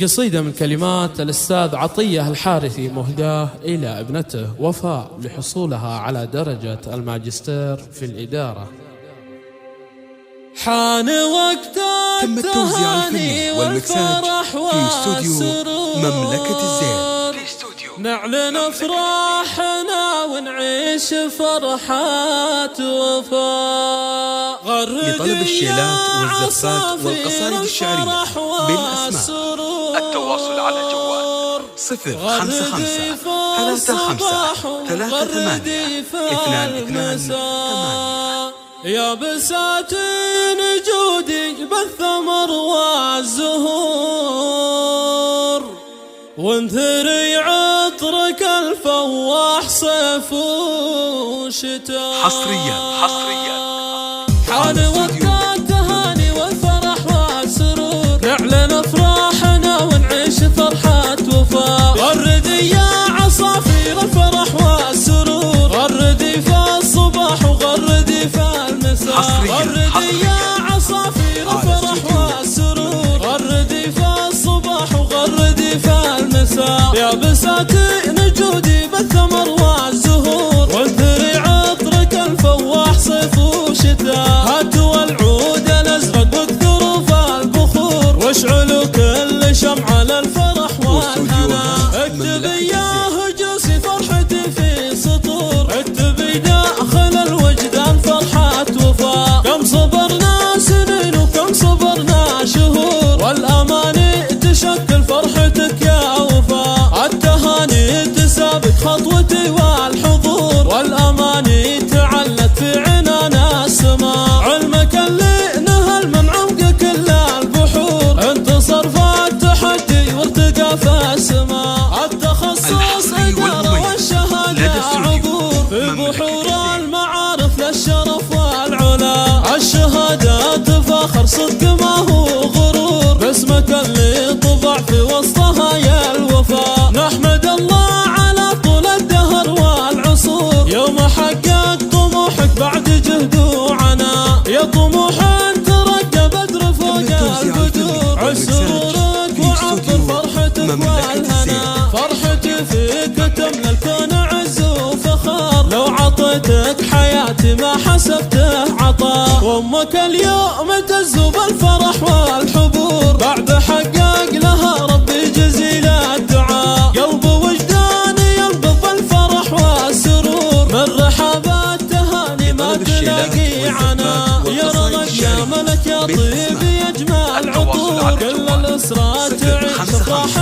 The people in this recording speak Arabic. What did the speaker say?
قصيدة من كلمات الأستاذ عطية الحارثي مهداة إلى ابنته وفاء لحصولها على درجة الماجستير في الإدارة. حان وقت تم التوزيع الفني والمكساج في استوديو مملكة الزين. نعلن افراحنا ونعيش فرحات وفاء. لطلب الشيلات والزفات والقصائد الشعرية بالأسماء التواصل على جوال 055 35 38 228. يا بساتين جودي بالثمر والزهور وانثري عطرك الفواح صيف وشتاء. حصريا حان وقت التهاني والفرح والسرور نعلن افراحنا ونعيش فرحات وفاء. غردي يا عصافير الفرح والسرور غردي في الصباح وغردي في المساء. غردي يا عصافير الفرح والسرور غردي في الصباح وغردي في المساء. يا بساتين جودي بالثمر والزهور وانثري عطرك الفواح صيف وشتاء. هاتوا العود الازرق واكثروا في البخور واشعلوا كل شمعة للفرح والهنا. اكتبي يا هجوسي فرحتي في سطور اكتبي داخل الوجدان فرحات وفاء. كم صبرنا سنين وكم صبرنا شهور والاماني تشكل فرحتك يا وفاء. التهاني تسابق خطوتي والحضور والاماني تعلت في عنان السماء. علمك اللي نهل من عمق كل البحور انتصر في التحدي وارتقى في السماء. التخصص اداره والشهاده عبور في بحور المعارف للشرف والعلا. الشهادات فخر صدق ما هو غرور باسمك اللي طبع في وسطها يا الوفاء. نحمد الله على طول الدهر والعصور يوم حقق طموحك بعد جهد وعناء. يا طموح ترقى بدر فوق البدور عش سرورك وعبر فرحتك والهنا. فرحتي فيك تملى الكون عز وفخار لو عطيتك حياتي ما حسبته عطاء. وامك اليوم تزو بالفرح والحبور بعد حقق لها ربي جزيل الدعاء. قلب وجداني ينبض بالفرح والسرور من رحاب التهاني ما تلاقي عنا. يا رغد يا ملك يا طيب يا اجمل عطور كل الاسرى تعيش افراح